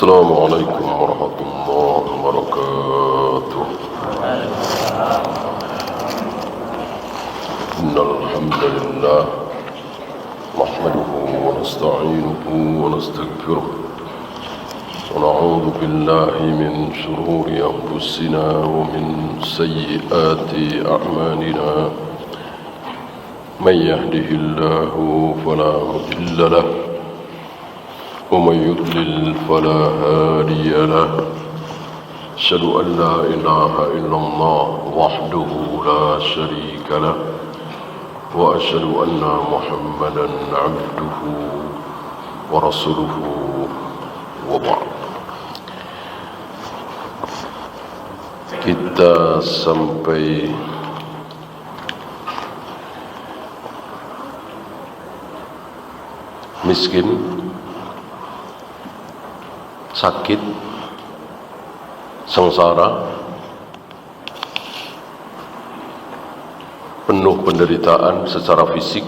السلام عليكم ورحمة الله وبركاته. إن الحمد لله نحمده ونستعينه ونستغفره ونعوذ بالله من شرور أنفسنا ومن سيئات أعمالنا. من يهده الله فلا مضل له ومن يضلل فلا هادي له. أشهد أن لا إله إلا الله وحده لا شريك له وأشهد أن محمدا عبده ورسوله وبعد. Kita sampai miskin, sakit, sengsara, penuh penderitaan secara fisik,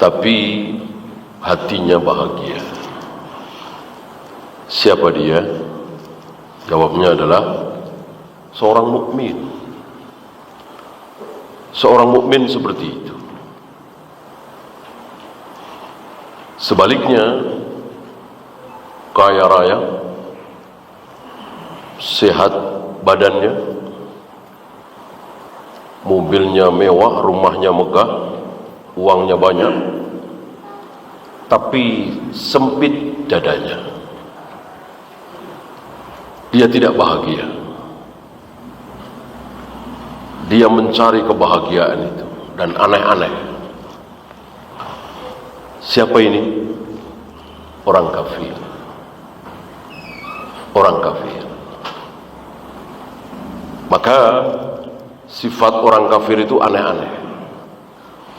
tapi hatinya bahagia. Siapa dia? Jawabnya adalah seorang mukmin. Seorang mukmin seperti itu. Sebaliknya, kaya raya, sehat badannya, mobilnya mewah, rumahnya megah, uangnya banyak, tapi sempit dadanya. Dia tidak bahagia. Dia mencari kebahagiaan itu dan aneh-aneh. Siapa ini? Orang kafir. Orang kafir. Maka sifat orang kafir itu aneh-aneh.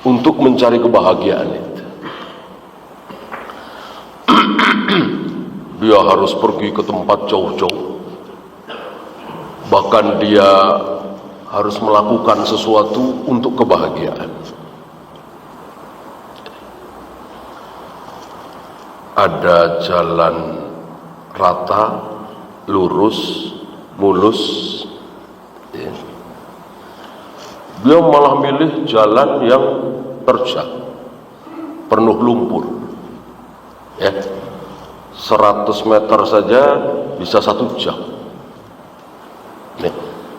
Untuk mencari kebahagiaan itu, dia harus pergi ke tempat jauh-jauh. Bahkan dia harus melakukan sesuatu untuk kebahagiaan. Ada jalan rata, lurus, mulus, ya. Dia malah milih jalan yang terjal, penuh lumpur, ya. 100 meter saja bisa 1 jam. Nih,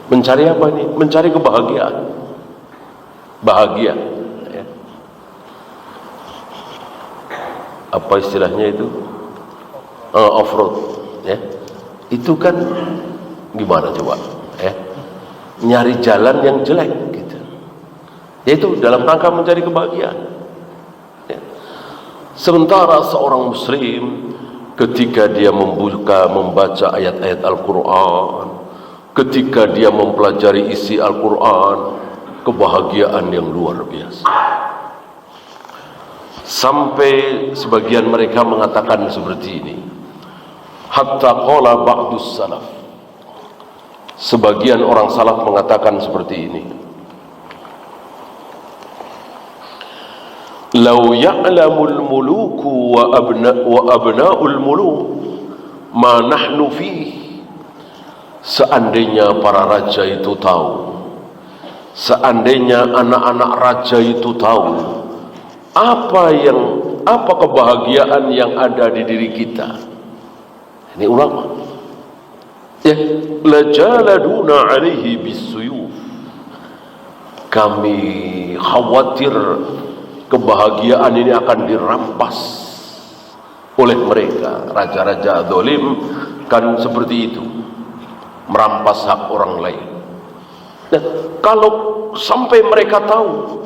mencari apa ini? Mencari kebahagiaan, bahagia, ya. Apa istilahnya itu? Off-road, ya. Itu kan gimana coba, ya? Nyari jalan yang jelek gitu. Yaitu dalam rangka mencari kebahagiaan, ya. Sementara seorang muslim ketika dia membaca ayat-ayat Al-Quran, ketika dia mempelajari isi Al-Quran, kebahagiaan yang luar biasa. Sampai sebagian mereka mengatakan seperti ini. Hatta qala ba'dus salaf. Sebagian orang salaf mengatakan seperti ini. Lau ya'lamul muluku wa abna'ul muluk ma nahnu fihi. Seandainya para raja itu tahu, seandainya anak-anak raja itu tahu apa kebahagiaan yang ada di diri kita. Ini ulama. Ya, lajaladuna alaihi bisuyuf. Kami khawatir kebahagiaan ini akan dirampas oleh mereka. Raja-raja zalim kan seperti itu, merampas hak orang lain. Nah, kalau sampai mereka tahu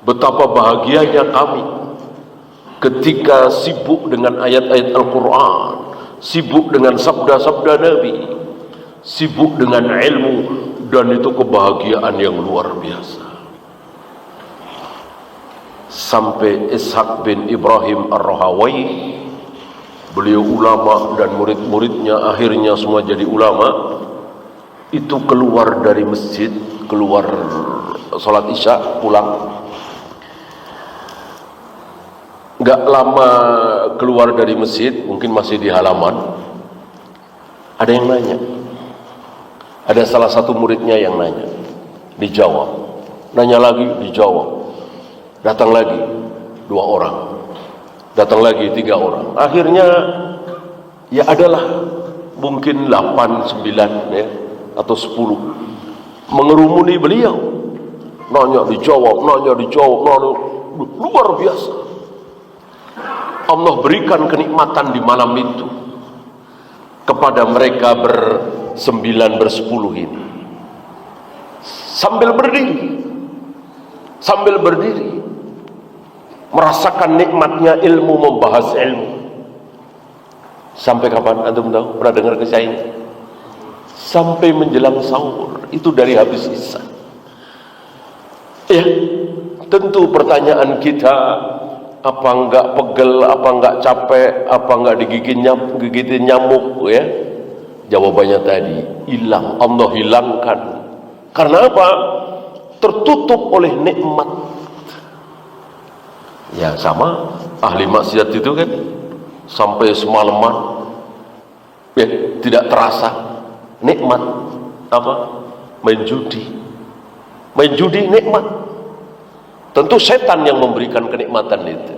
betapa bahagianya kami ketika sibuk dengan ayat-ayat Al-Quran, sibuk dengan sabda-sabda Nabi, sibuk dengan ilmu, dan itu kebahagiaan yang luar biasa. Sampai Ishaq bin Ibrahim Ar-Rahawai, beliau ulama dan murid-muridnya akhirnya semua jadi ulama, itu keluar dari masjid, keluar sholat isya, pulang, nggak lama keluar dari masjid, mungkin masih di halaman, ada yang nanya. Ada salah satu muridnya yang nanya, dijawab. Nanya lagi, dijawab. Datang lagi 2 orang, datang lagi 3 orang. Akhirnya ya adalah mungkin 8, 9 ya, atau 10 mengerumuni beliau. Nanya dijawab, nanya dijawab, nanya. Luar biasa. Allah berikan kenikmatan di malam itu kepada mereka ber-9, ber-10 ini. Sambil berdiri merasakan nikmatnya ilmu, membahas ilmu. Sampai kapan antum tahu? Pernah dengar kisah ini? Sampai menjelang sahur. Itu dari habis isya. Ya, tentu pertanyaan kita, apa enggak pegel, apa enggak capek, apa enggak digigitin nyamuk ya? Jawabannya tadi, hilang. Allah hilangkan. Karena apa? Tertutup oleh nikmat. Ya sama ahli maksiat itu kan, sampai semalaman ya tidak terasa nikmat apa? Main judi nikmat. Tentu setan yang memberikan kenikmatan itu.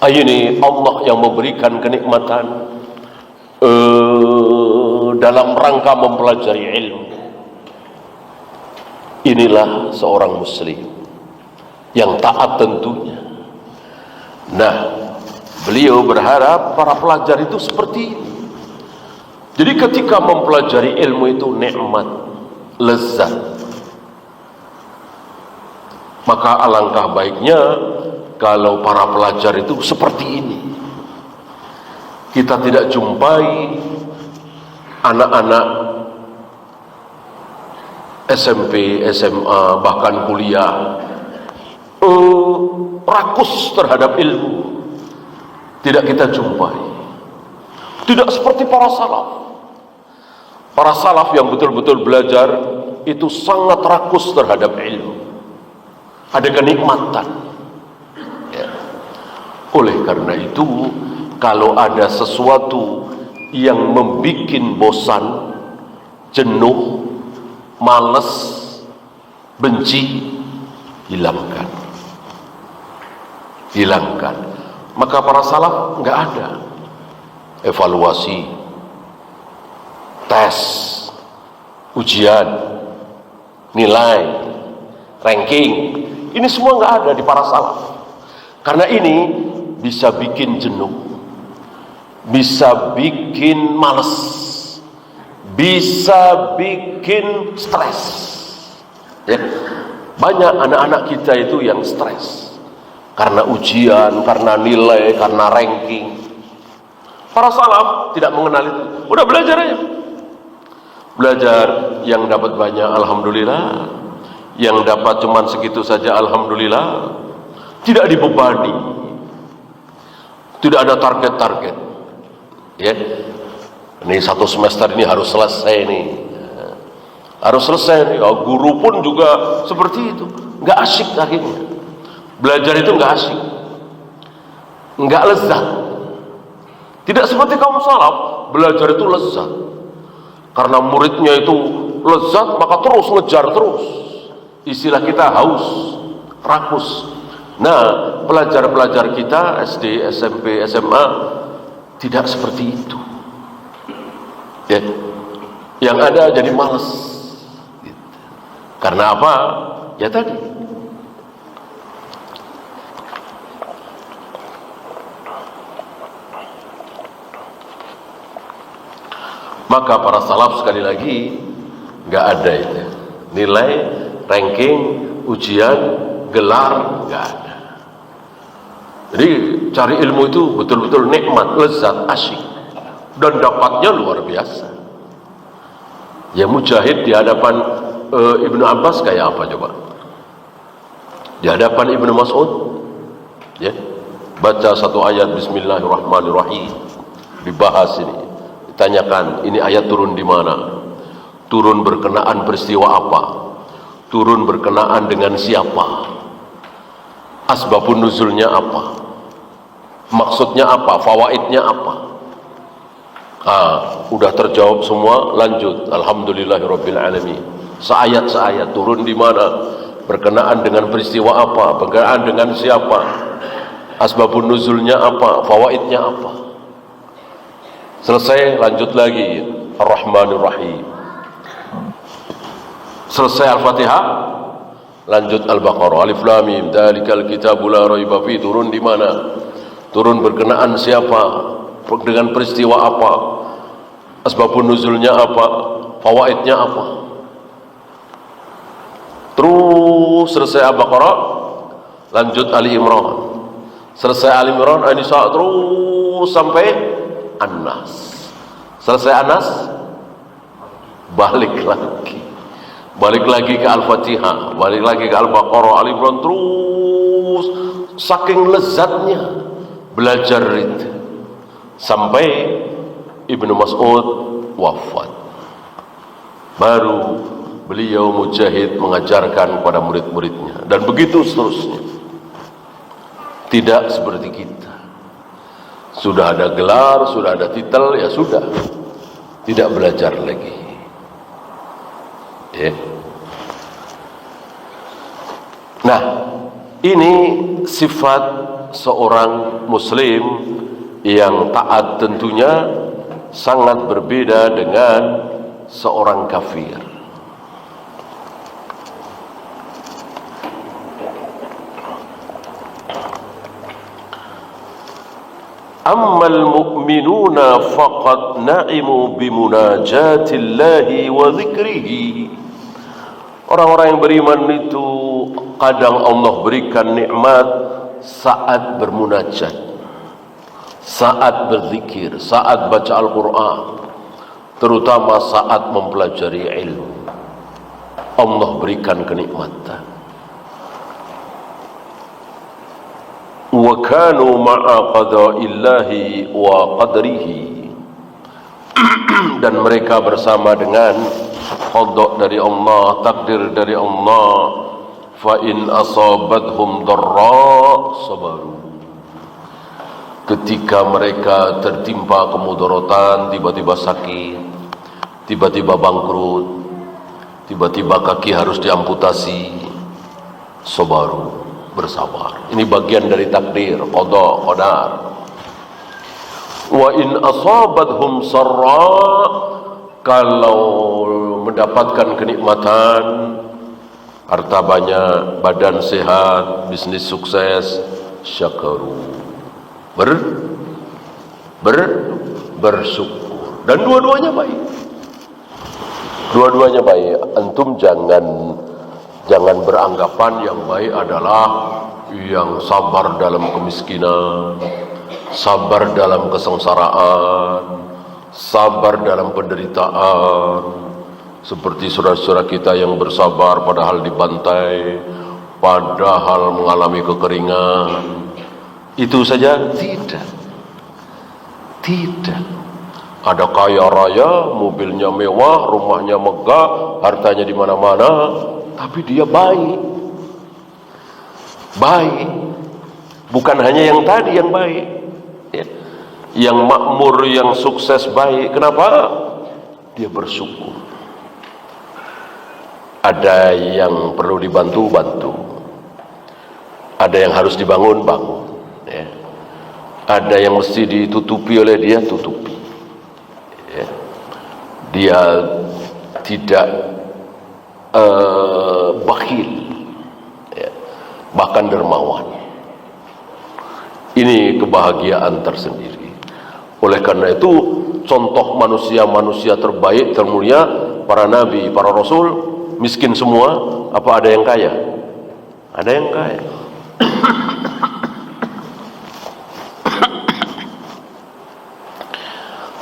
Ini Allah yang memberikan kenikmatan dalam rangka mempelajari ilmu. Inilah seorang muslim yang taat tentunya. Nah, beliau berharap para pelajar itu seperti ini. Jadi ketika mempelajari ilmu itu nikmat, lezat. Maka alangkah baiknya kalau para pelajar itu seperti ini. Kita tidak jumpai anak-anak SMP, SMA, bahkan kuliah rakus terhadap ilmu. Tidak kita jumpai. Tidak seperti para salaf. Para salaf yang betul-betul belajar itu sangat rakus terhadap ilmu. Ada kenikmatan ya. Oleh karena itu, kalau ada sesuatu yang membuat bosan, jenuh, malas, benci, hilangkan. Maka para salaf nggak ada evaluasi, tes, ujian, nilai, ranking. Ini semua nggak ada di para salaf. Karena ini bisa bikin jenuh, bisa bikin males, bisa bikin stres. Ya. Banyak anak-anak kita itu yang stres karena ujian, karena nilai, karena ranking. Para salaf tidak mengenal itu. Udah belajar aja. Belajar, yang dapat banyak alhamdulillah, yang dapat cuman segitu saja alhamdulillah. Tidak dibebani, tidak ada target-target ya. Ini 1 semester ini harus selesai nih, harus selesai nih. Oh, guru pun juga seperti itu. Nggak asyik akhirnya belajar itu, nggak asyik, nggak lezat. Tidak seperti kaum salaf, belajar itu lezat karena muridnya itu lezat, maka terus ngejar terus. Istilah kita haus, rakus. Nah, pelajar-pelajar kita SD, SMP, SMA tidak seperti itu ya. Yang ada jadi malas gitu. Karena apa? Ya tadi, maka para salaf sekali lagi nggak ada itu nilai, ranking, ujian, gelar, nggak ada. Jadi cari ilmu itu betul-betul nikmat, lezat, asyik, dan dapatnya luar biasa. Ya Mujahid di hadapan Ibnu Abbas kayak apa coba? Di hadapan Ibnu Mas'ud ya, baca satu ayat Bismillahirrahmanirrahim, dibahas ini, ditanyakan ini ayat turun di mana, turun berkenaan peristiwa apa, turun berkenaan dengan siapa, asbabun nuzulnya apa. Maksudnya apa? Fawaidnya apa? Udah terjawab semua, lanjut. Alhamdulillahirabbil alamin. Seayat turun di mana? Berkenaan dengan peristiwa apa? Berkenaan dengan siapa? Asbabun nuzulnya apa? Fawaidnya apa? Selesai, lanjut lagi. Ar-Rahmanir Rahim. Selesai Al-Fatihah, lanjut Al-Baqarah. Alif Lam Mim, dzalikal kitabu la raiba fi. Turun di mana? Turun berkenaan siapa? Dengan peristiwa apa? Asbabun nuzulnya apa? Fawaidnya apa? Terus selesai Al-Baqarah, lanjut Ali Imran. Selesai Ali Imran, An-Nisa, terus sampai An-Nas. Selesai An-Nas, balik lagi ke Al-Fatihah, balik lagi ke Al-Baqarah, Ali Imran, terus saking lezatnya belajar itu sampai Ibnu Mas'ud wafat. Baru beliau mujahid mengajarkan kepada murid-muridnya, dan begitu seterusnya. Tidak seperti kita, sudah ada gelar, sudah ada titel, ya sudah, tidak belajar lagi. Nah, ini sifat seorang muslim yang taat, tentunya sangat berbeda dengan seorang kafir. Ammal mu'minuna faqad na'imu bimunajatillahi wa dzikrihi. Orang-orang yang beriman itu kadang Allah berikan nikmat saat bermunajat, saat berzikir, saat baca Al-Quran, terutama saat mempelajari ilmu. Allah berikan kenikmatan. Wa kanu ma'a qada'illahi wa qadrihi. Dan mereka bersama dengan qada dari Allah, takdir dari Allah. Fa in asabathum dharra sabaru. Ketika mereka tertimpa kemudaratan, tiba-tiba sakit, tiba-tiba bangkrut, tiba-tiba kaki harus diamputasi, sabaru, bersabar. Ini bagian dari takdir, qada, qadar. Wa in asabathum sarra, kalau mendapatkan kenikmatan, harta banyak, badan sehat, bisnis sukses, syakaru, bersyukur. Dan dua-duanya baik. Dua-duanya baik. Antum jangan beranggapan yang baik adalah yang sabar dalam kemiskinan, sabar dalam kesengsaraan, sabar dalam penderitaan. Seperti saudara-saudara kita yang bersabar padahal dibantai, padahal mengalami kekeringan. Itu saja? Tidak. Ada kaya raya, mobilnya mewah, rumahnya megah, hartanya di mana-mana, tapi dia baik. Bukan hanya yang tadi yang baik, ya. Yang makmur, yang sukses baik. Kenapa? Dia bersyukur. Ada yang perlu dibantu, bantu. Ada yang harus dibangun, bangun. Ya. Ada yang mesti ditutupi oleh dia, tutupi. Ya. Dia tidak bakhil, ya. Bahkan dermawan. Ini kebahagiaan tersendiri. Oleh karena itu, contoh manusia-manusia terbaik, termulia, para nabi, para rasul, miskin semua, apa ada yang kaya? Ada yang kaya.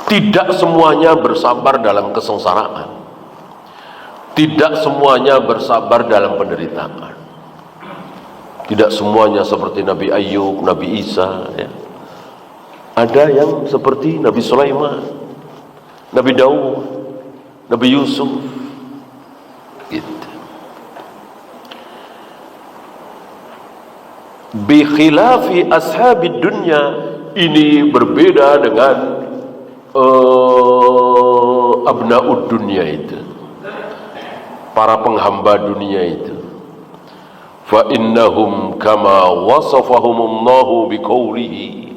Tidak semuanya bersabar dalam kesengsaraan. Tidak semuanya bersabar dalam penderitaan. Tidak semuanya seperti Nabi Ayub, Nabi Isa, ya. Ada yang seperti Nabi Sulaiman, Nabi Daud, Nabi Yusuf, gitu. Bi khilafi ashabid dunya ini berbeda dengan abnaud dunia itu, para penghamba dunia itu. Fa innahum kama wasafahumullahu biqaulihi,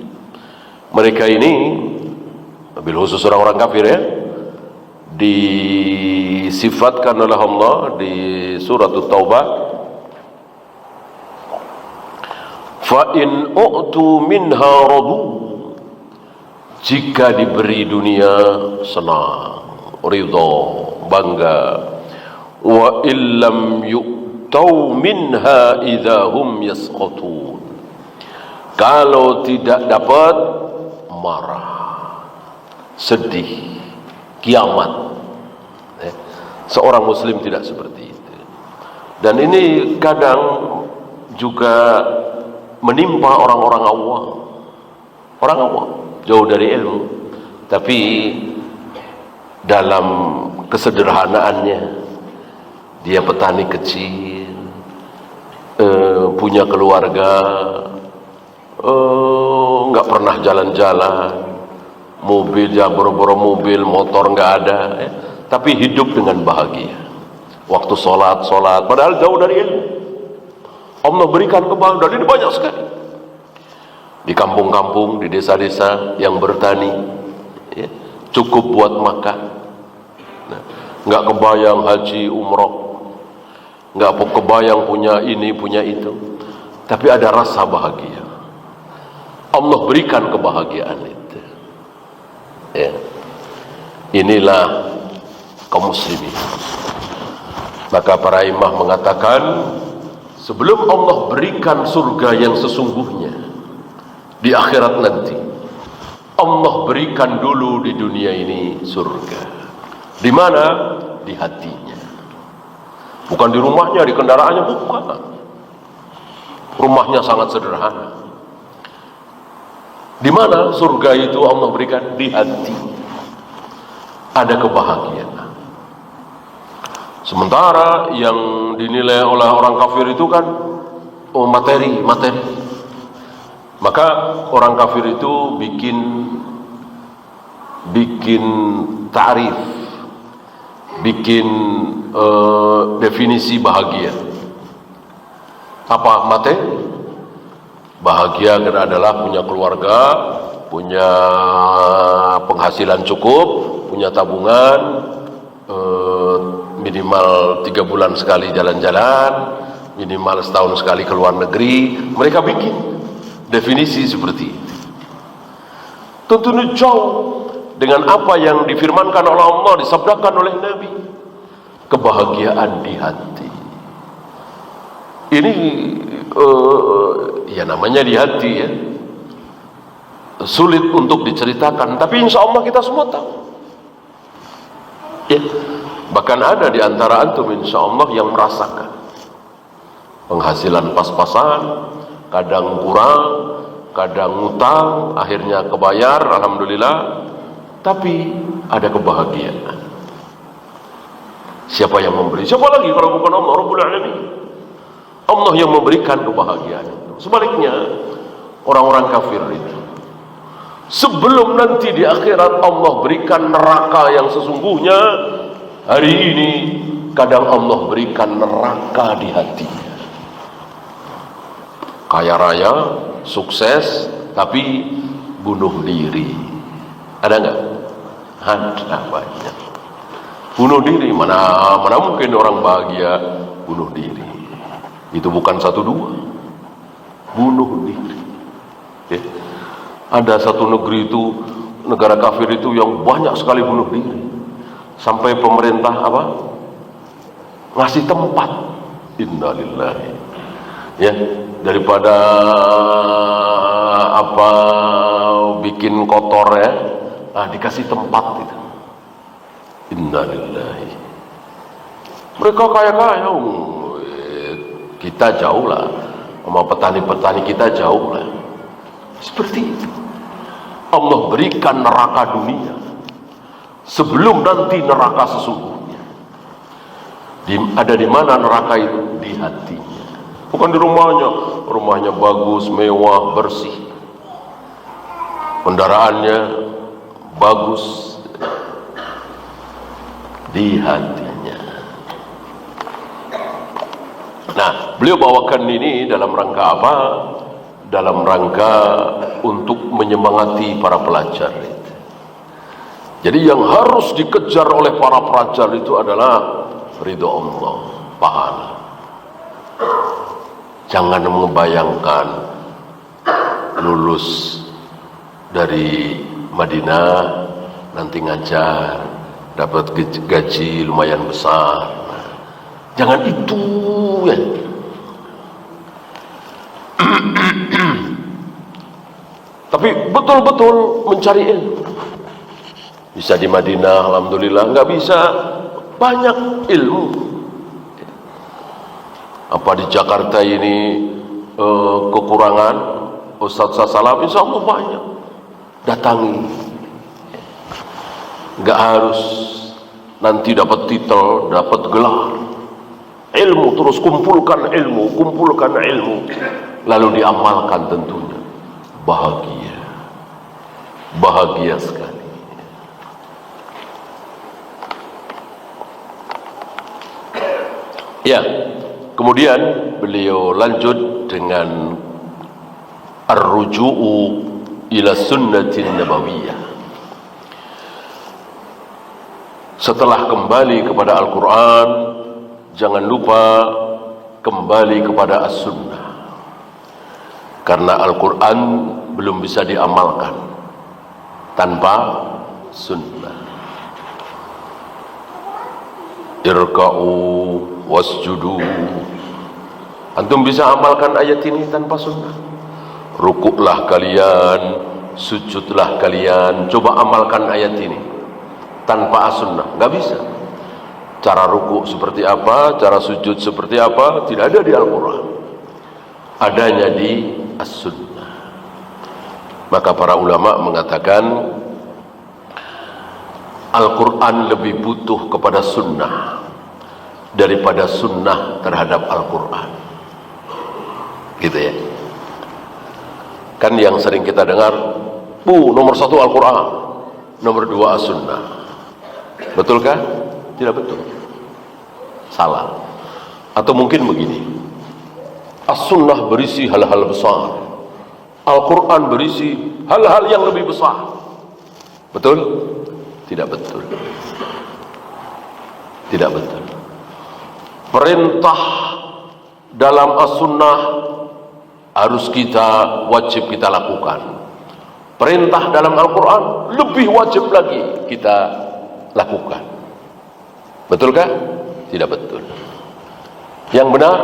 mereka ini bil khusus orang-orang kafir ya, disifatkan oleh Allah di surat At-Taubah, fa in u'tu minha radu, jika diberi dunia senang, ridha, bangga. Wa illam yu'tau minha idahum yasqatun, kalau tidak dapat marah, sedih, kiamat. Seorang muslim tidak seperti itu. Dan ini kadang juga menimpa orang-orang awam. Orang awam, jauh dari ilmu, tapi dalam kesederhanaannya, dia petani kecil, punya keluarga, nggak pernah jalan-jalan, mobil ya boro-boro mobil, motor nggak ada, ya. Tapi hidup dengan bahagia. Waktu sholat, padahal jauh dari ilmu. Allah berikan kebahagiaan, ini banyak sekali. Di kampung-kampung, di desa-desa yang bertani, ya, cukup buat makan. Nah, nggak kebayang haji umroh, nggak kebayang punya ini, punya itu, tapi ada rasa bahagia. Allah berikan kebahagiaan itu. Ya. Inilah kaum muslimin. Maka para imam mengatakan, sebelum Allah berikan surga yang sesungguhnya di akhirat nanti, Allah berikan dulu di dunia ini surga. Di mana? Di hatinya. Bukan di rumahnya, di kendaraannya, bukan. Rumahnya sangat sederhana. Di mana surga itu Allah berikan? Di hati. Ada kebahagiaan. Sementara yang dinilai oleh orang kafir itu kan materi. Maka orang kafir itu bikin ta'rif, bikin definisi bahagia. Apa materi? Bahagia adalah punya keluarga, punya penghasilan cukup, punya tabungan, minimal 3 bulan sekali jalan-jalan, minimal setahun sekali ke luar negeri. Mereka bikin definisi seperti itu. Tentu jauh dengan apa yang difirmankan oleh Allah, disabdakan oleh Nabi. Kebahagiaan di hati. Ini ya namanya di hati ya. Sulit untuk diceritakan, tapi insya Allah kita semua tahu. Ya. Bahkan ada di antara antum insya Allah yang merasakan penghasilan pas-pasan, kadang kurang, kadang ngutang, akhirnya kebayar, alhamdulillah. Tapi ada kebahagiaan. Siapa yang memberi? Siapa lagi kalau bukan Allah Rabbul Alamin? Allah yang memberikan kebahagiaan itu. Sebaliknya orang-orang kafir itu, sebelum nanti di akhirat Allah berikan neraka yang sesungguhnya, hari ini kadang Allah berikan neraka di hatinya. Kaya raya, sukses, tapi bunuh diri. Ada enggak? Ada banyak. Bunuh diri, mana mungkin orang bahagia bunuh diri. Itu bukan 1-2. Bunuh diri. Ya. Ada satu negeri itu, negara kafir itu yang banyak sekali bunuh diri. Sampai pemerintah ngasih tempat. Innalillahi. Ya, daripada bikin kotor ya, dikasih tempat itu. Innalillahi. Mereka kaya-kaya, kita jauh lah, sama petani-petani kita jauh lah. Seperti itu. Allah berikan neraka dunia sebelum nanti neraka sesungguhnya. Ada di mana neraka itu? Di hatinya. Bukan di rumahnya. Rumahnya bagus, mewah, bersih. kendaraannya bagus di hatinya. Nah, beliau bawakan ini dalam rangka apa? Dalam rangka untuk menyemangati para pelajar. Jadi yang harus dikejar oleh para pelajar itu adalah ridho Allah, pahala. Jangan membayangkan lulus dari Madinah nanti ngajar dapat gaji lumayan besar. Jangan itu ya. Tapi betul-betul mencari ilmu. Bisa di Madinah, alhamdulillah. Nggak bisa, banyak ilmu. Apa di Jakarta ini kekurangan Ustadz Salam, insya Allah banyak. Datangi. Nggak harus nanti dapat titel, dapat gelar. Ilmu terus kumpulkan ilmu, lalu diamalkan tentunya. Bahagia sekali. Ya, kemudian beliau lanjut dengan ar-ruju'u ila sunnatin nabawiyah. Setelah kembali kepada Al-Quran, jangan lupa kembali kepada As-Sunnah. Karena Al-Quran belum bisa diamalkan tanpa Sunnah. Irka'u wasjudu. Antum bisa amalkan ayat ini tanpa Sunnah. Rukuklah kalian, sujudlah kalian. Coba amalkan ayat ini tanpa As-Sunnah, nggak bisa. Cara rukuk seperti apa, cara sujud seperti apa, tidak ada di Al-Quran. Adanya di As-Sunnah. Maka para ulama mengatakan Al-Quran lebih butuh kepada Sunnah daripada Sunnah terhadap Al-Quran. Gitu ya. Kan yang sering kita dengar, nomor 1 Al-Quran, nomor 2 As-Sunnah. Betulkah? Tidak betul. Salah. Atau mungkin begini, As-Sunnah berisi hal-hal besar, Al-Quran berisi hal-hal yang lebih besar. Betul? Tidak betul. Tidak betul. Perintah dalam As-Sunnah harus wajib kita lakukan. Perintah dalam Al-Quran lebih wajib lagi kita lakukan. Betulkah? Tidak betul. Yang benar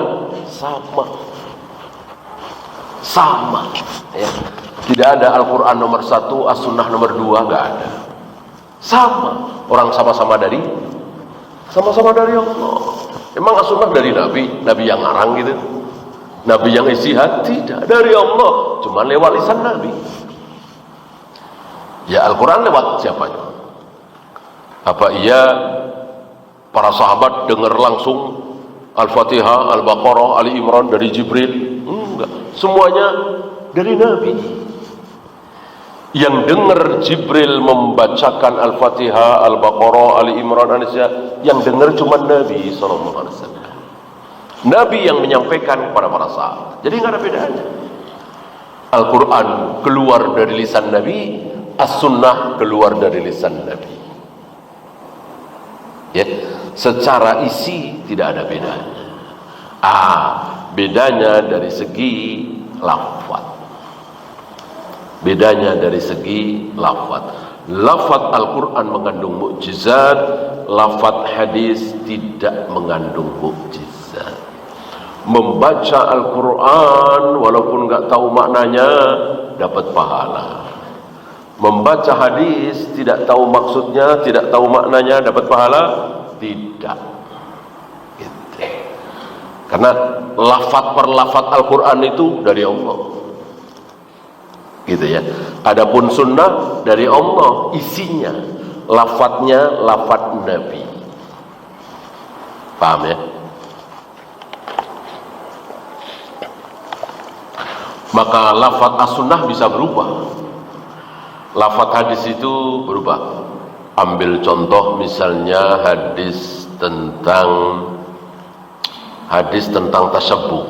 sama ya. Tidak ada Al-Quran nomor 1, As-Sunnah nomor 2, nggak ada. Sama. Orang sama-sama dari Allah. Emang As-Sunnah dari Nabi yang ngarang gitu, Nabi yang ijtihad? Tidak, dari Allah, cuma lewat lisan Nabi. Ya Al-Quran lewat siapanya? Apa iya para sahabat dengar langsung Al-Fatihah, Al-Baqarah, Ali Imran dari Jibril? Enggak, semuanya dari Nabi. Yang dengar Jibril membacakan Al-Fatihah, Al-Baqarah, Ali Imran, yang dengar cuma Nabi SAW. Nabi yang menyampaikan kepada para sahabat. Jadi nggak ada bedanya. Al-Quran keluar dari lisan Nabi, As-Sunnah keluar dari lisan Nabi. Ya, secara isi tidak ada bedanya. Bedanya dari segi lafaz. Bedanya dari segi lafaz. Lafaz Al-Quran mengandung mukjizat, lafaz hadis tidak mengandung mukjizat. Membaca Al-Quran walaupun nggak tahu maknanya dapat pahala. Membaca hadis tidak tahu maksudnya, tidak tahu maknanya dapat pahala? Tidak. Gitu. Karena lafaz per lafaz Al-Quran itu dari Allah. Gitu ya. Adapun sunnah dari Allah, isinya lafadznya lafadz Nabi. Paham ya? Maka lafadz as-sunnah bisa berubah. Lafaz hadis itu berubah. Ambil contoh misalnya hadis tentang tasyabbuh.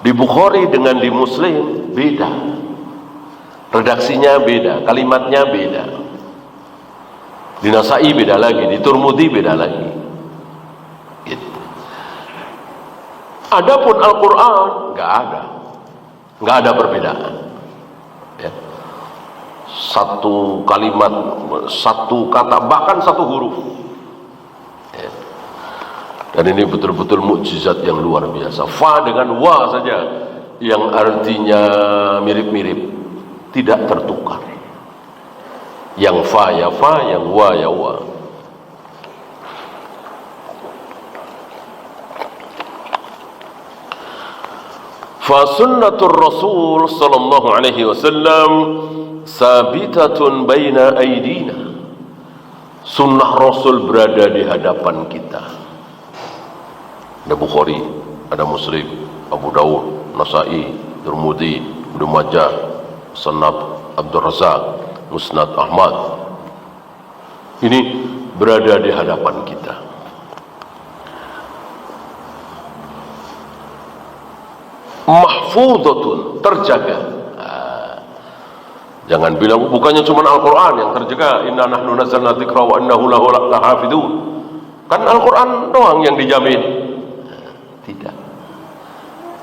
Di Bukhari dengan di Muslim beda. Redaksinya beda, kalimatnya beda. Di Nasa'i beda lagi, di Tirmidzi beda lagi. Gitu. Adapun Al-Qur'an enggak ada perbedaan. Ya. Satu kalimat, satu kata, bahkan satu huruf. Ya. Dan ini betul-betul mukjizat yang luar biasa. Fa dengan wa saja yang artinya mirip-mirip, tidak tertukar. Yang fa ya fa, yang wa ya wa. Fa sunnatur Rasul sallallahu alaihi wasallam sabitatun baina aidina. Sunnah Rasul berada di hadapan kita. Ada Bukhari, ada Muslim, Abu Dawud, Nasa'i, Tirmidzi, Ibnu Majah, Musnad Abdul Razak, Musnad Ahmad. Ini berada di hadapan kita. Mahfudhatun, terjaga. Jangan bilang bukannya cuma Al-Quran yang terjaga. Inna nahnu nazzalna dzikra wa innahu lahu lahafidun. Kan Al-Quran doang yang dijamin.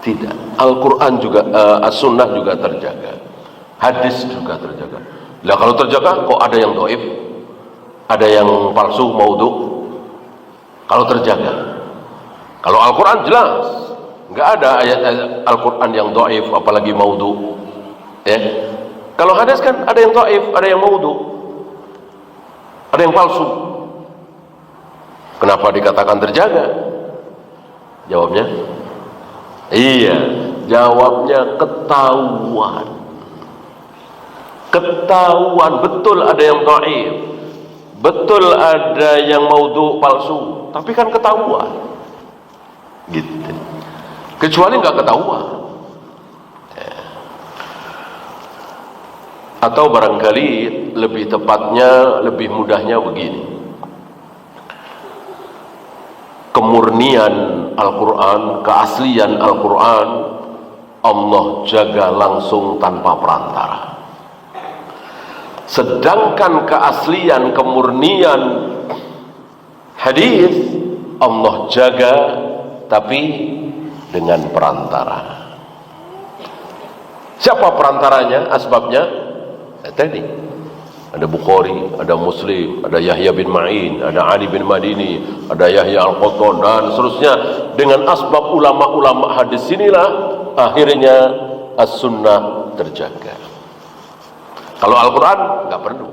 Tidak. Al-Quran juga, As-Sunnah juga terjaga. Hadis juga terjaga. Lah kalau terjaga kok ada yang dhaif? Ada yang palsu, maudhu? Kalau terjaga. Kalau Al-Quran jelas, enggak ada ayat Al-Quran yang dhaif apalagi maudhu. Kalau hadis kan ada yang dhaif, ada yang maudhu, ada yang palsu. Kenapa dikatakan terjaga? Jawabnya? Iya, jawabnya ketahuan. Ketahuan betul ada yang dhaif, betul ada yang maudhu, palsu, tapi kan ketahuan. Gitu. Kecuali enggak ketahuan. Atau barangkali lebih tepatnya, lebih mudahnya begini. Kemurnian Al-Quran, keaslian Al-Quran, Allah jaga langsung tanpa perantara. Sedangkan keaslian, kemurnian hadis, Allah jaga tapi dengan perantara. Siapa perantaranya, asbabnya? Tadi ada Bukhari, ada Muslim, ada Yahya bin Ma'in, ada Ali bin Madini, ada Yahya Al-Qattan, dan seterusnya. Dengan asbab ulama-ulama hadis inilah akhirnya As-Sunnah terjaga. Kalau Al-Quran nggak perlu.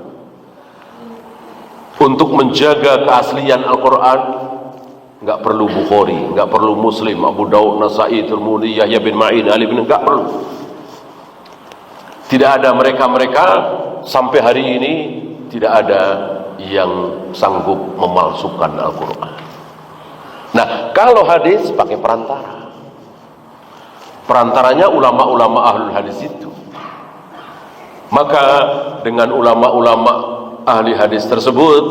Untuk menjaga keaslian Al-Quran nggak perlu Bukhari, nggak perlu Muslim, Abu Dawud, Nasa'i, Tirmidzi, Yahya bin Ma'in, Ali bin, nggak perlu. Tidak ada mereka sampai hari ini tidak ada yang sanggup memalsukan Al-Quran. Nah, kalau hadis pakai perantara. Perantaranya ulama-ulama ahlul hadis itu. Maka dengan ulama-ulama ahli hadis tersebut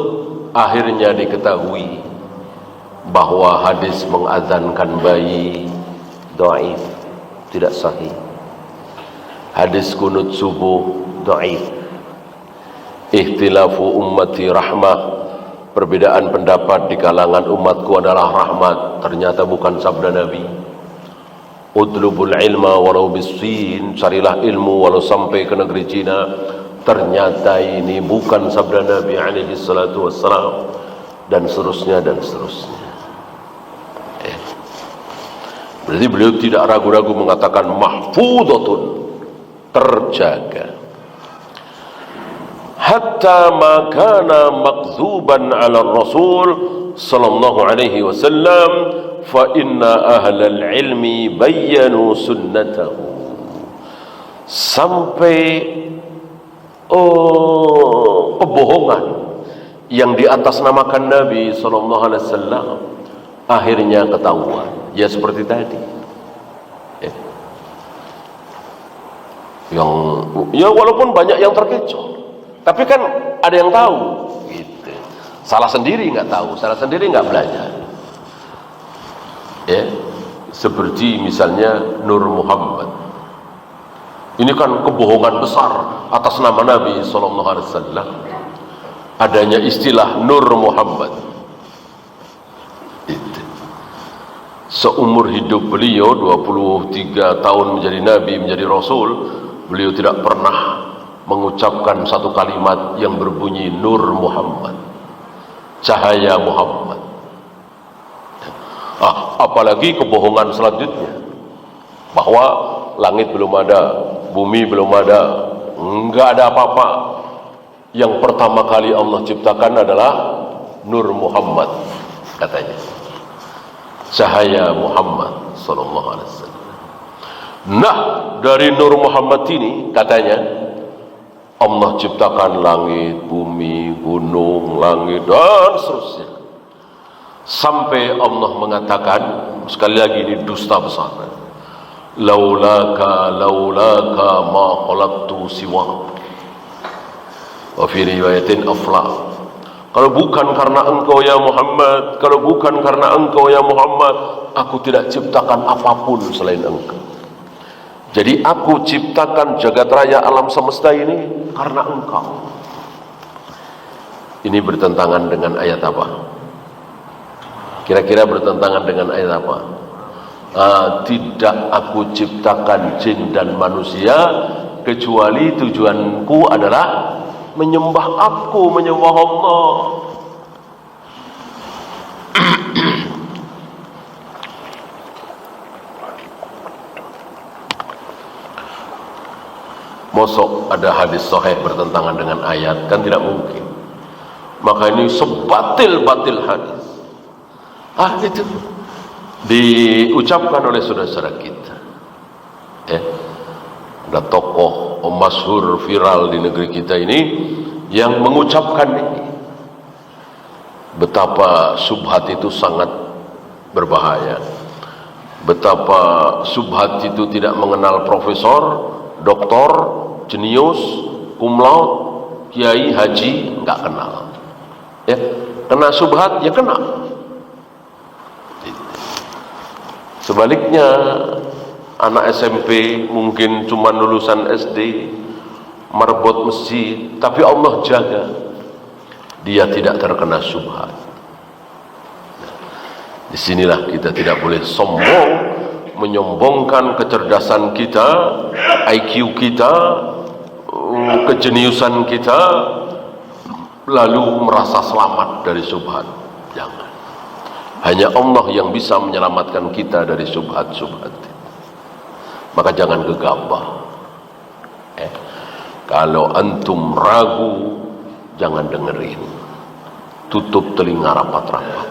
akhirnya diketahui bahwa hadis mengazankan bayi dhaif, tidak sahih. Hadis kunut subuh dhaif. Ikhtilafu ummati rahmah, perbedaan pendapat di kalangan umatku adalah rahmat, ternyata bukan sabda Nabi. Udlubul ilma walau bisin, carilah ilmu walau sampai ke negeri Cina, ternyata ini bukan sabda Nabi alaihi salatu wassalam, dan seterusnya dan seterusnya. Berarti beliau tidak ragu-ragu mengatakan mahfudhatun, terjaga. Hatta ma kana makzuban ala Rasul sallallahu alaihi wasallam fa inna ahlal ilmi bayyanu sunnatahu. Sampai kebohongan yang diatasnamakan Nabi sallallahu alaihi wasallam akhirnya ketahuan. Ya seperti tadi. Yang ya walaupun banyak yang terkecoh, Tapi kan ada yang tahu, gitu. Salah sendiri nggak tahu, salah sendiri nggak belajar. Ya, seperti misalnya Nur Muhammad. Ini kan kebohongan besar atas nama Nabi Sallallahu Alaihi Wasallam. Adanya istilah Nur Muhammad. Itu. Seumur hidup beliau 23 tahun menjadi Nabi, menjadi Rasul, beliau tidak pernah mengucapkan satu kalimat yang berbunyi Nur Muhammad, cahaya Muhammad. Apalagi kebohongan selanjutnya, bahwa langit belum ada, bumi belum ada, enggak ada apa-apa. Yang pertama kali Allah ciptakan adalah Nur Muhammad, katanya, cahaya Muhammad Sallallahu Alaihi Wasallam. Nah, dari Nur Muhammad ini katanya Allah ciptakan langit, bumi, gunung, langit, dan seterusnya. Sampai Allah mengatakan, sekali lagi ini dusta besar, laulaka ma khalaqtu siwa. Wa fi riwayatin afla. Kalau bukan karena engkau ya Muhammad, kalau bukan karena engkau ya Muhammad, aku tidak ciptakan apapun selain engkau. Jadi aku ciptakan jagat raya alam semesta ini karena engkau. Ini bertentangan dengan ayat apa? Kira-kira bertentangan dengan ayat apa? Tidak aku ciptakan jin dan manusia kecuali tujuanku adalah menyembah aku, menyembah Allah. Mosok ada hadis sahih bertentangan dengan ayat? Kan tidak mungkin. Maka ini sebatil-batil hadis. Itu diucapkan oleh saudara-saudara kita. Ada tokoh masyhur viral di negeri kita ini yang mengucapkan ini. Betapa subhat itu sangat berbahaya. Betapa subhat itu tidak mengenal profesor, doktor, jenius, cum laude, kiai, haji, nggak kenal. Ya, kena subhat ya kena. Sebaliknya, anak SMP mungkin cuma lulusan SD, marbot masjid, tapi Allah jaga dia tidak terkena syubhat. Disinilah kita tidak boleh sombong, menyombongkan kecerdasan kita, IQ kita, kejeniusan kita, lalu merasa selamat dari syubhat. Jangan. Hanya Allah yang bisa menyelamatkan kita dari syubhat-syubhat. Maka jangan gegabah. Kalau antum ragu, jangan dengerin. Tutup telinga rapat-rapat.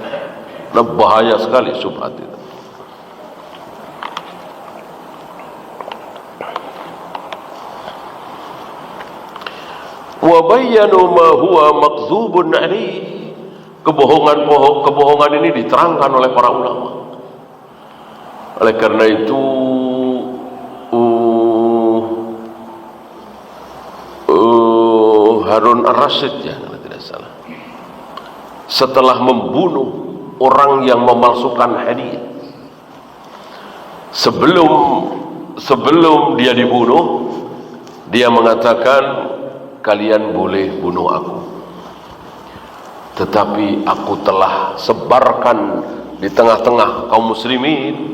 Nah, bahaya sekali syubhat itu. Wa bayyanu ma huwa maqdzubun alaihi. Kebohongan ini diterangkan oleh para ulama. Oleh karena itu Harun Ar-Rasyid, ya, kalau tidak salah, setelah membunuh orang yang memalsukan hadis, sebelum dia dibunuh, dia mengatakan, kalian boleh bunuh aku, tetapi aku telah sebarkan di tengah-tengah kaum muslimin.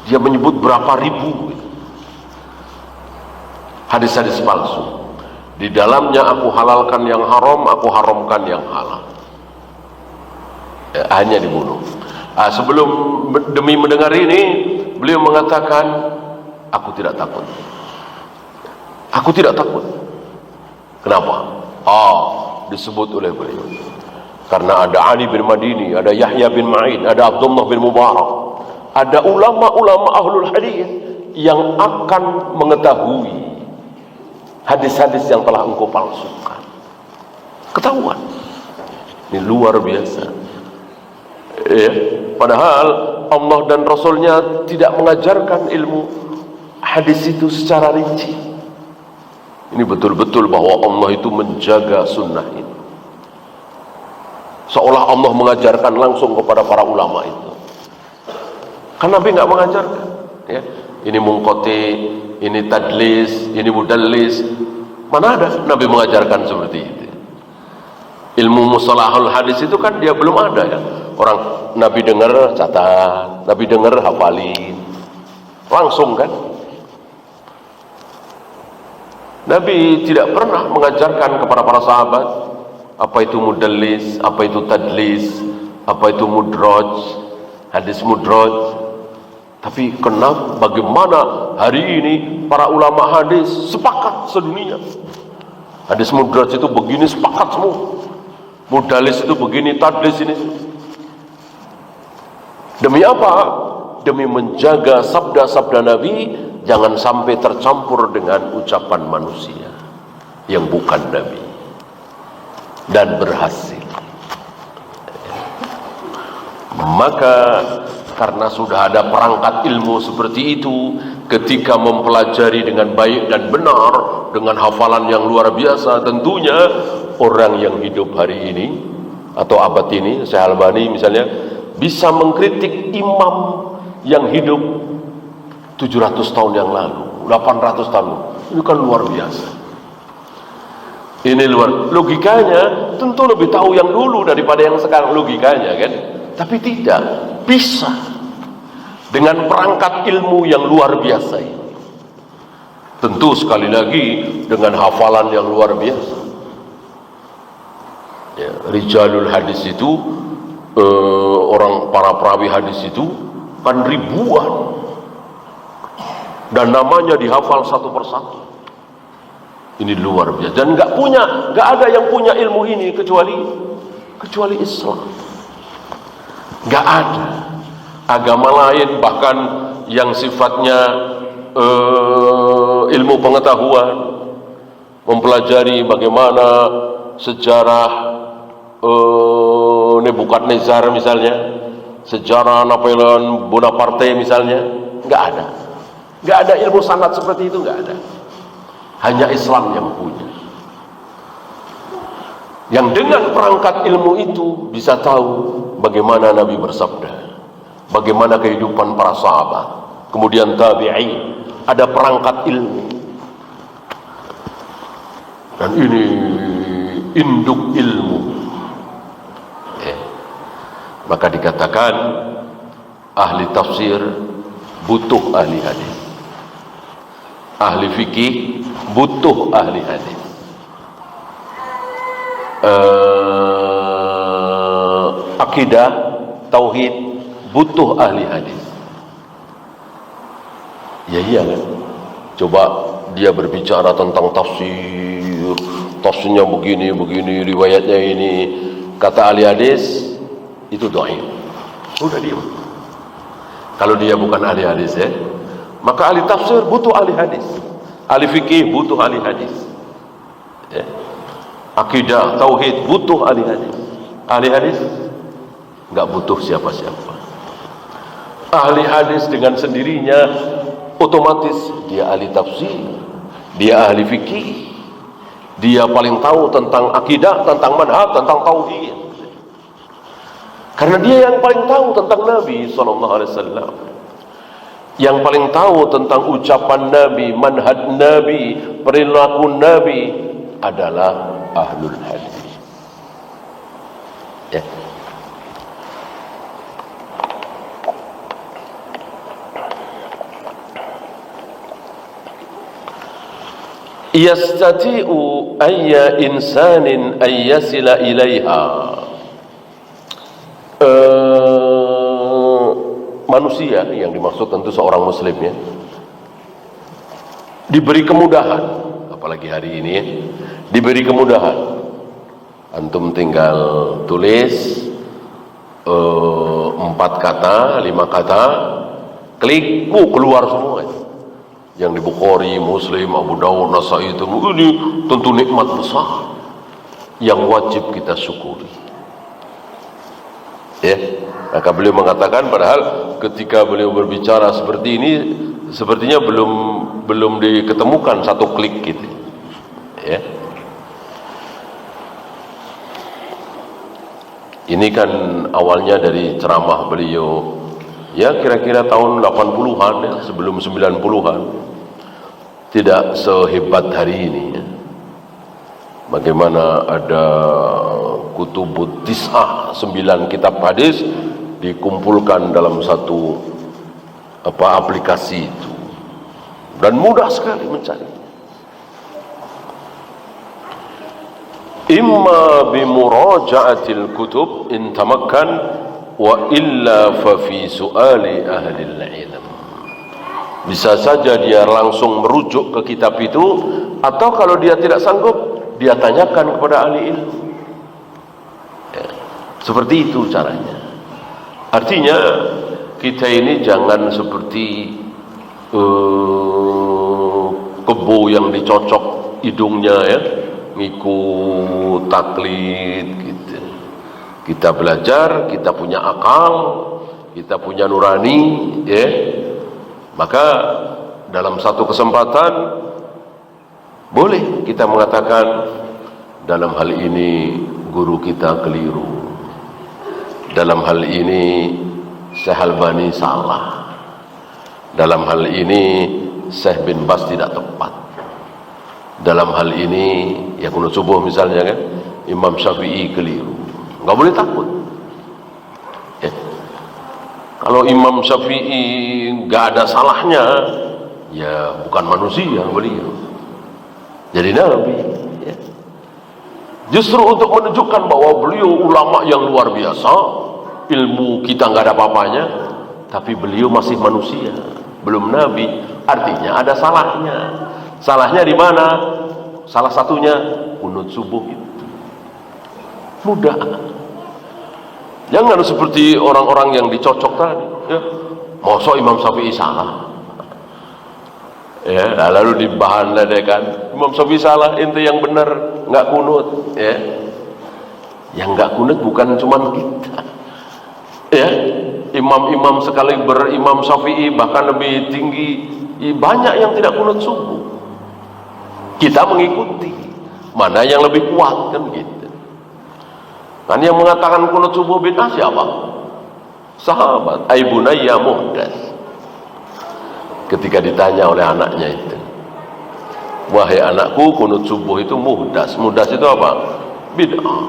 Dia menyebut berapa ribu hadis-hadis palsu. Di dalamnya aku halalkan yang haram, aku haramkan yang halal. Hanya dibunuh. Sebelum demi mendengar ini, beliau mengatakan, aku tidak takut. Aku tidak takut. Kenapa? Disebut oleh beliau. Karena ada Ali bin Madini, ada Yahya bin Ma'in, ada Abdullah bin Mubarak, ada ulama-ulama ahlul hadis yang akan mengetahui hadis-hadis yang telah engkau palsukan. Ketahuan. Ini luar biasa. Padahal Allah dan Rasulnya tidak mengajarkan ilmu hadis itu secara rinci. Ini betul-betul bahwa Allah itu menjaga sunnah ini. Seolah Allah mengajarkan langsung kepada para ulama itu. Kan Nabi nggak mengajarkan. Ya. Ini mungkoti, ini tadlis, ini mudallis. Mana ada Nabi mengajarkan seperti itu? Ilmu mustalahul hadis itu kan dia belum ada ya. Orang Nabi dengar catat, Nabi dengar hafalin. Langsung kan? Nabi tidak pernah mengajarkan kepada para sahabat apa itu mudallis, apa itu tadlis, apa itu mudraj, hadis mudraj. Tapi kenapa, bagaimana hari ini para ulama hadis sepakat sedunia? Hadis mudraj itu begini, sepakat semua. Mudallis itu begini, tadlis ini. Demi apa? Demi menjaga sabda-sabda Nabi jangan sampai tercampur dengan ucapan manusia yang bukan Nabi. Dan berhasil. Maka karena sudah ada perangkat ilmu seperti itu, ketika mempelajari dengan baik dan benar, dengan hafalan yang luar biasa, tentunya orang yang hidup hari ini atau abad ini, Syekh Albani misalnya, bisa mengkritik imam yang hidup 700 tahun yang lalu, 800 tahun. Ini kan luar biasa. Ini luar, logikanya tentu lebih tahu yang dulu daripada yang sekarang, logikanya kan. Tapi tidak bisa dengan perangkat ilmu yang luar biasa ini. Tentu sekali lagi dengan hafalan yang luar biasa ya, rijalul hadis itu orang para perawi hadis itu kan ribuan dan namanya dihafal satu persatu. Ini luar biasa dan nggak ada yang punya ilmu ini kecuali Islam. Nggak ada agama lain bahkan yang sifatnya ilmu pengetahuan, mempelajari bagaimana sejarah Nebukadnezar misalnya, sejarah Napoleon Bonaparte misalnya, nggak ada ilmu sanad seperti itu, nggak ada. Hanya Islam yang punya. Yang dengan perangkat ilmu itu bisa tahu bagaimana Nabi bersabda, bagaimana kehidupan para sahabat, kemudian tabi'in, ada perangkat ilmu. Dan ini induk ilmu. Maka dikatakan ahli tafsir butuh ahli hadis, ahli fikih butuh ahli hadis, akidah tauhid butuh ahli hadis. Ya iya kan? Coba dia berbicara tentang tafsirnya begini, riwayatnya ini, kata ahli hadis itu dhaif. Udah diam. Kalau dia bukan ahli hadis ya, maka ahli tafsir butuh ahli hadis, ahli fikih butuh ahli hadis ya. Akidah tauhid butuh ahli hadis. Ahli hadis nggak butuh siapa-siapa. Ahli hadis dengan sendirinya otomatis dia ahli tafsir, dia ahli fikih, dia paling tahu tentang akidah, tentang manhaj, tentang tauhid. Karena dia yang paling tahu tentang Nabi SAW, yang paling tahu tentang ucapan Nabi, manhaj Nabi, perilaku Nabi adalah ahlul hadis. Ya. Yastati'u ayya insanin ayyasila ilaiha. Manusia yang dimaksud tentu seorang muslim ya, diberi kemudahan, apalagi hari ini ya, diberi kemudahan. Antum tinggal tulis 4 kata, 5 kata, klik, keluar semua itu. Yang di Bukhari, Muslim, Abu Dawud, Nasai itu, ini tentu nikmat besar yang wajib kita syukuri. Ya, maka beliau mengatakan, padahal ketika beliau berbicara seperti ini, sepertinya belum diketemukan satu klik gitu. Ya. Ini kan awalnya dari ceramah beliau, ya kira-kira tahun 80-an ya, sebelum 90-an. Tidak sehebat hari ini ya. Bagaimana ada kutubut tis'ah, 9 kitab hadis dikumpulkan dalam satu aplikasi itu, dan mudah sekali mencari. Imma bimuraja'atil kutub in tamakkan wa illa fa fi su'ali ahli ilm. Bisa saja dia langsung merujuk ke kitab itu, atau kalau dia tidak sanggup, dia tanyakan kepada ahli ilmu. Ya, seperti itu caranya. Artinya kita ini jangan seperti kebo yang dicocok hidungnya ya, ngikut taklid gitu. Kita belajar, kita punya akal, kita punya nurani ya. Maka dalam satu kesempatan boleh kita mengatakan dalam hal ini guru kita keliru, dalam hal ini Syekh Albani salah, dalam hal ini Syekh bin Bas tidak tepat, dalam hal ini ya kunut subuh misalnya kan Imam Syafi'i keliru. Nggak boleh takut ya. Kalau Imam Syafi'i nggak ada salahnya, ya bukan manusia beliau, jadi nabi ya. Justru untuk menunjukkan bahwa beliau ulama yang luar biasa, ilmu kita nggak ada apa-apanya, tapi beliau masih manusia, belum nabi, artinya ada salahnya. Salahnya di mana? Salah satunya kunut subuh itu mudah. Jangan seperti orang-orang yang dicocok tadi ya. Masa Imam Syafi'i salah ya, lalu dibahan ledekan Imam Syafi'i salah, ente yang benar nggak kunut ya. Yang nggak kunut bukan cuman kita ya, imam-imam sekali berimam Syafi'i bahkan lebih tinggi banyak yang tidak kunut subuh. Kita mengikuti mana yang lebih kuat kan gitu. Kan yang mengatakan kunut subuh bid'ah siapa? Sahabat Aibunayya muhdas. Ketika ditanya oleh anaknya itu, wahai anakku, kunut subuh itu muhdas. Muhdas itu apa? Bid'ah.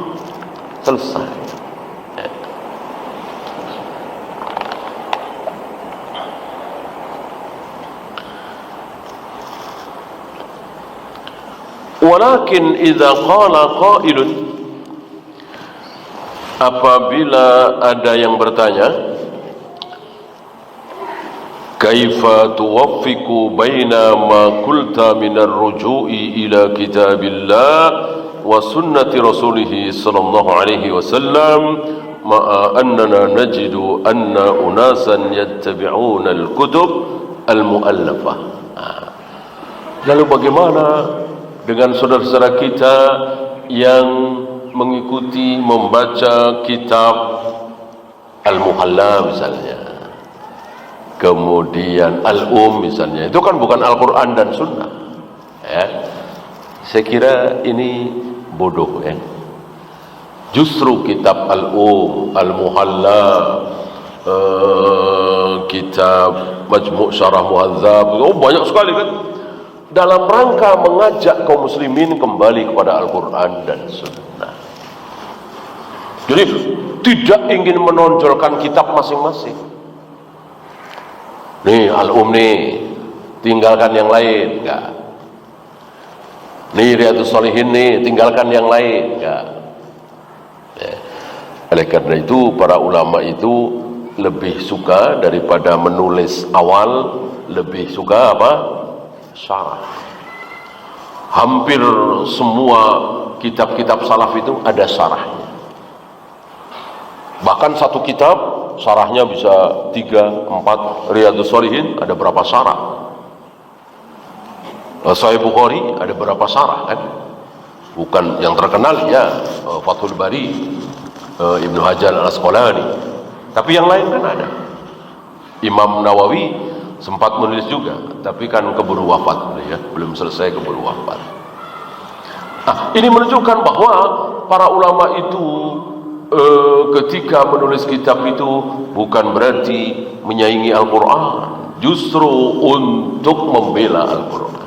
Selesai. Walakin idza qala qailun, apabila ada yang bertanya, kaifa tuwaffiqu baina ma qulta min ar-ruju'i ila kitabillah wa sunnati rasulih sallallahu alaihi wasallam ma'a annana najidu anna unasan yattabi'una al-kutub al-mu'allafah. Lalu bagaimana dengan saudara-saudara kita yang mengikuti membaca kitab Al-Muhalla misalnya, kemudian Al-Misalnya, itu kan bukan Al-Quran dan Sunnah ya. Saya kira ini bodoh ya. Justru kitab Al-Muhalla, kitab Majmu' Syarah Muhadzab, banyak sekali kan, dalam rangka mengajak kaum muslimin kembali kepada Al-Quran dan Sunnah. Jadi tidak ingin menonjolkan kitab masing-masing. Nih nih, tinggalkan yang lain, enggak. Nih Riyadhus Shalihin nih, tinggalkan yang lain, enggak. Oleh karena itu para ulama itu lebih suka daripada menulis awal, lebih suka apa? Syarah. Hampir semua kitab-kitab salaf itu ada syarahnya. Bahkan satu kitab syarahnya bisa 3, 4. Riyadhus Shalihin ada berapa syarah? Sahih Bukhari ada berapa syarah kan? Bukan yang terkenal ya, Fathul Bari, Ibnu Hajar Al-Asqalani. Tapi yang lain kan ada. Imam Nawawi sempat menulis juga, tapi kan keburu wafat ya, belum selesai keburu wafat. Ini menunjukkan bahwa para ulama itu ketika menulis kitab itu bukan berarti menyaingi Al-Quran, justru untuk membela Al-Quran.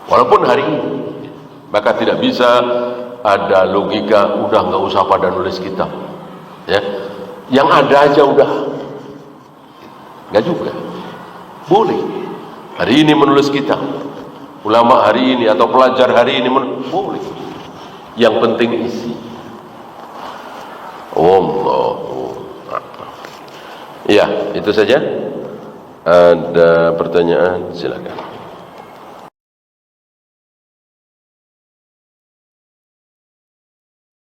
Walaupun hari ini, maka tidak bisa ada logika udah nggak usah pada nulis kitab, ya, yang ada aja udah, nggak juga. Boleh hari ini menulis kitab, ulama hari ini atau pelajar hari ini boleh. Yang penting isi. Wallahu a'lam. Ya, itu saja. Ada pertanyaan, silakan.